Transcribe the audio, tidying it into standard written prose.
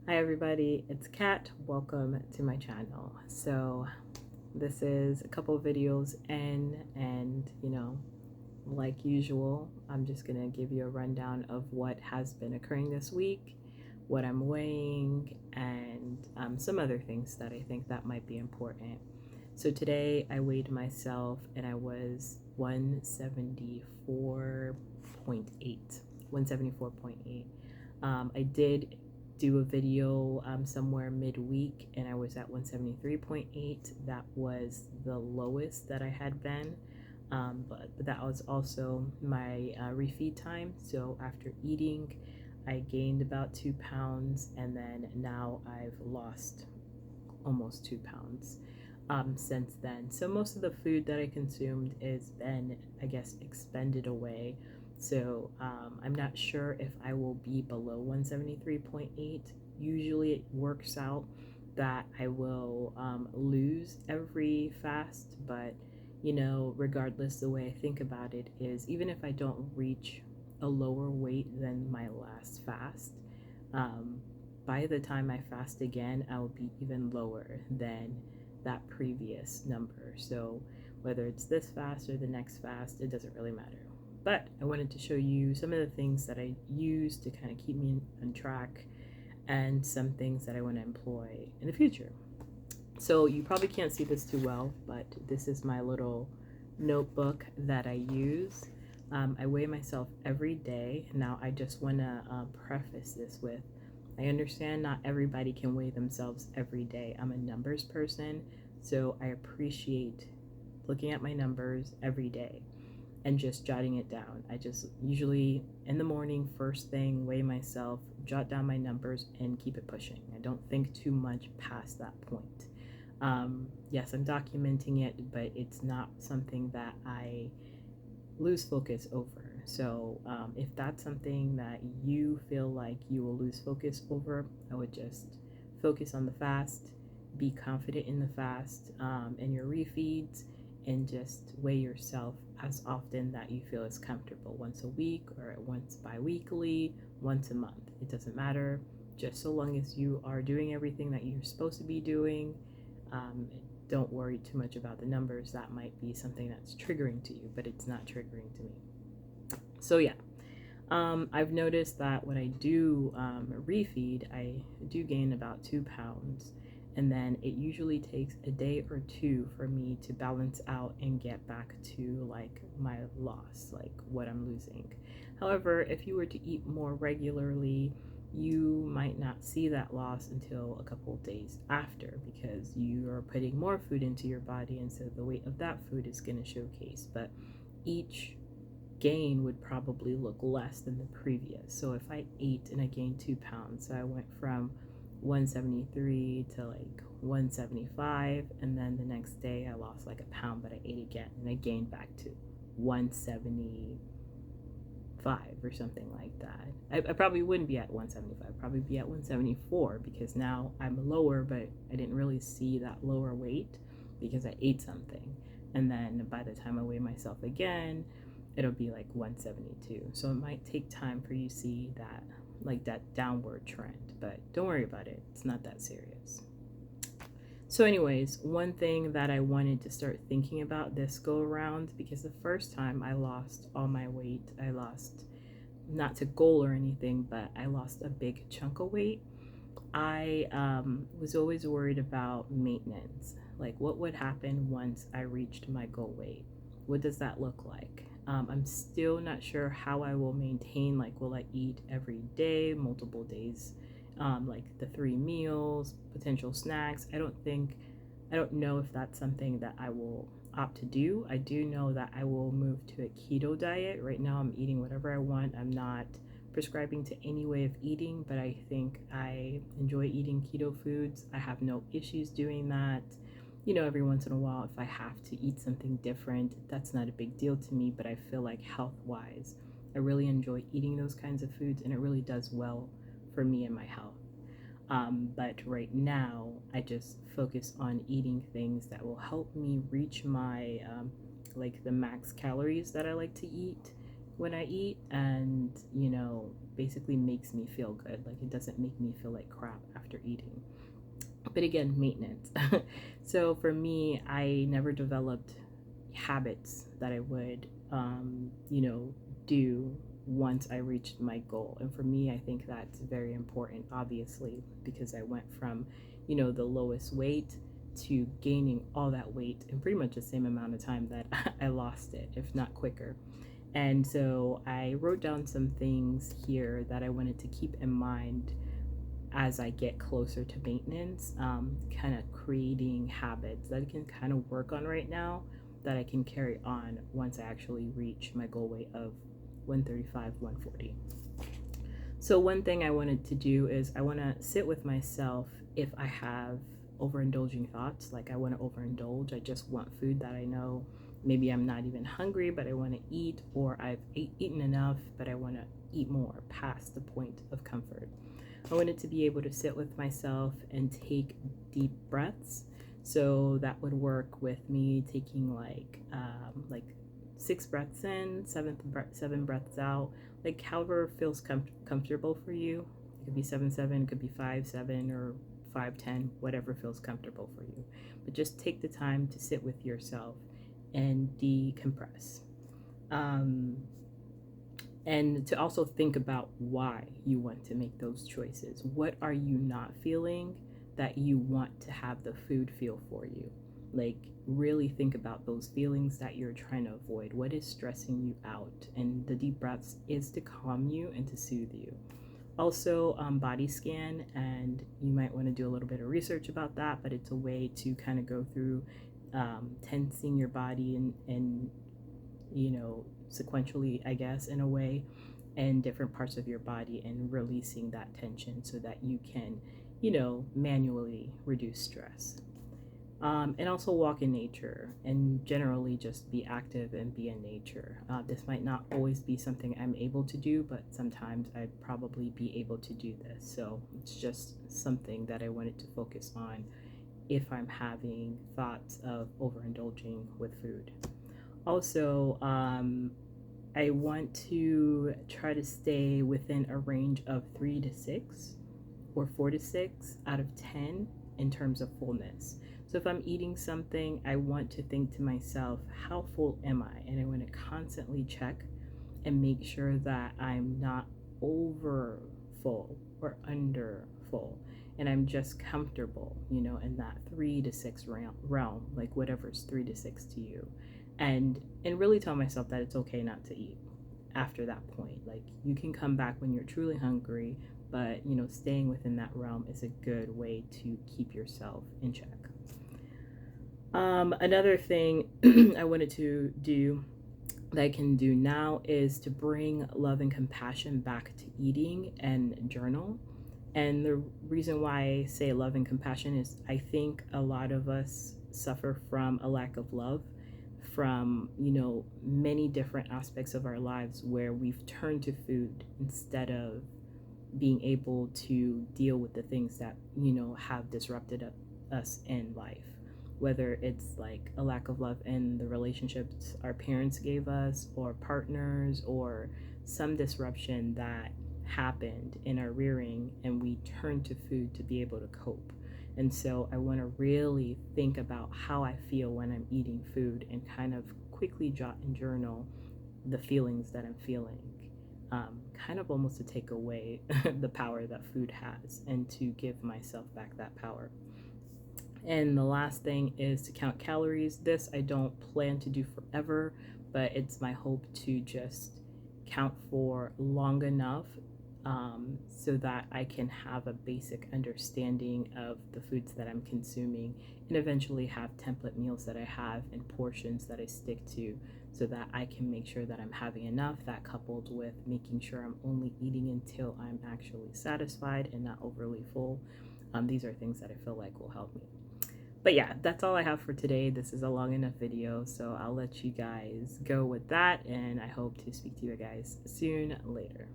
Hi everybody, it's Kat. Welcome to my channel. So this is a couple of videos in, and like usual, I'm just gonna give you a rundown of what has been occurring this week, what I'm weighing, and some other things that I think that might be important. So today I weighed myself and I was 174.8. 174.8. I did do a video somewhere midweek and I was at 173.8. That was the lowest that I had been. But that was also my refeed time. So after eating, I gained about 2 pounds, and then now I've lost almost 2 pounds since then. So most of the food that I consumed is then, I guess, expended away. So I'm not sure if I will be below 173.8. Usually it works out that I will lose every fast, but regardless, the way I think about it is even if I don't reach a lower weight than my last fast, um, by the time I fast again, I will be even lower than that previous number. So whether it's this fast or the next fast, it doesn't really matter. But I wanted to show you some of the things that I use to kind of keep me on track and some things that I want to employ in the future. So you probably can't see this too well, but this is my little notebook that I use. I weigh myself every day. Now, I just want to preface this with I understand not everybody can weigh themselves every day. I'm a numbers person, so I appreciate looking at my numbers every day and just jotting it down. I just usually in the morning, first thing, weigh myself, jot down my numbers, and keep it pushing. I don't think too much past that point. Yes, I'm documenting it, but it's not something that I lose focus over. So if that's something that you feel like you will lose focus over, I would just focus on the fast, be confident in the fast and your refeeds, and just weigh yourself as often that you feel is comfortable, once a week or once bi-weekly, once a month. It doesn't matter, just so long as you are doing everything that you're supposed to be doing. um, don't worry too much about the numbers. That might be something that's triggering to you, but it's not triggering to me. So yeah, I've noticed that when I do refeed, I do gain about 2 pounds, and then it usually takes a day or two for me to balance out and get back to like my loss, like what I'm losing. However, if you were to eat more regularly, you might not see that loss until a couple of days after, because you are putting more food into your body, and so the weight of that food is going to showcase. But each gain would probably look less than the previous. So if I ate and I gained 2 pounds, so I went from 173 to like 175, and then the next day I lost like a pound, but I ate again and I gained back to 175 or something like that. I probably wouldn't be at 175, I'd probably be at 174, because now I'm lower, but I didn't really see that lower weight because I ate something. And then by the time I weigh myself again, it'll be like 172. So it might take time for you to see that, like that downward trend, but don't worry about it. It's not that serious. So anyways, one thing that I wanted to start thinking about this go around, because the first time I lost all my weight, I lost, not to goal or anything, but I lost a big chunk of weight. I was always worried about maintenance. Like, what would happen once I reached my goal weight? What does that look like? I'm still not sure how I will maintain. Like, will I eat every day, multiple days, like the 3 meals, potential snacks? I don't know if that's something that I will opt to do. I do know that I will move to a keto diet. Right now, I'm eating whatever I want. I'm not prescribing to any way of eating, but I think I enjoy eating keto foods. I have no issues doing that. Every once in a while, if I have to eat something different, that's not a big deal to me, but I feel like health wise, I really enjoy eating those kinds of foods, and it really does well for me and my health. But right now, I just focus on eating things that will help me reach my like the max calories that I like to eat when I eat, and basically makes me feel good. Like, it doesn't make me feel like crap after eating. But again, maintenance. So for me, I never developed habits that I would, do once I reached my goal. And for me, I think that's very important, obviously, because I went from, the lowest weight to gaining all that weight in pretty much the same amount of time that I lost it, if not quicker. And so I wrote down some things here that I wanted to keep in mind as I get closer to maintenance, kind of creating habits that I can kind of work on right now that I can carry on once I actually reach my goal weight of 135, 140. So one thing I wanted to do is I want to sit with myself if I have overindulging thoughts, like I want to overindulge, I just want food that I know maybe I'm not even hungry, but I want to eat, or I've eaten enough, but I want to eat more past the point of comfort. I wanted to be able to sit with myself and take deep breaths. So that would work with me taking like 6 breaths in, 7 breaths out, like however feels comfortable for you. It could be 7-7, it could be 5-7, or 5-10, whatever feels comfortable for you. But just take the time to sit with yourself and decompress. And to also think about why you want to make those choices. What are you not feeling that you want to have the food feel for you? Like, really think about those feelings that you're trying to avoid. What is stressing you out? And the deep breaths is to calm you and to soothe you. Also, body scan, and you might want to do a little bit of research about that, but it's a way to kind of go through tensing your body and sequentially, I guess, in a way, and different parts of your body, and releasing that tension so that you can, manually reduce stress. And also walk in nature, and generally just be active and be in nature. This might not always be something I'm able to do, but sometimes I'd probably be able to do this. So it's just something that I wanted to focus on if I'm having thoughts of overindulging with food. Also, I want to try to stay within a range of 3 to 6 or 4 to 6 out of 10 in terms of fullness. So if I'm eating something, I want to think to myself, how full am I? And I want to constantly check and make sure that I'm not over full or under full. And I'm just comfortable, in that 3 to 6 realm, like whatever's 3 to 6 to you. And really tell myself that it's okay not to eat after that point. Like, you can come back when you're truly hungry, but staying within that realm is a good way to keep yourself in check. Another thing I wanted to do that I can do now is to bring love and compassion back to eating and journal. And the reason why I say love and compassion is I think a lot of us suffer from a lack of love from, many different aspects of our lives where we've turned to food instead of being able to deal with the things that, have disrupted us in life. Whether it's like a lack of love in the relationships our parents gave us, or partners, or some disruption that happened in our rearing, and we turned to food to be able to cope. And so I want to really think about how I feel when I'm eating food, and kind of quickly jot and journal the feelings that I'm feeling, kind of almost to take away the power that food has and to give myself back that power. And the last thing is to count calories. This I don't plan to do forever, but it's my hope to just count for long enough so that I can have a basic understanding of the foods that I'm consuming, and eventually have template meals that I have and portions that I stick to, so that I can make sure that I'm having enough. That coupled with making sure I'm only eating until I'm actually satisfied and not overly full. These are things that I feel like will help me. But yeah, that's all I have for today. This is a long enough video, so I'll let you guys go with that, and I hope to speak to you guys soon later.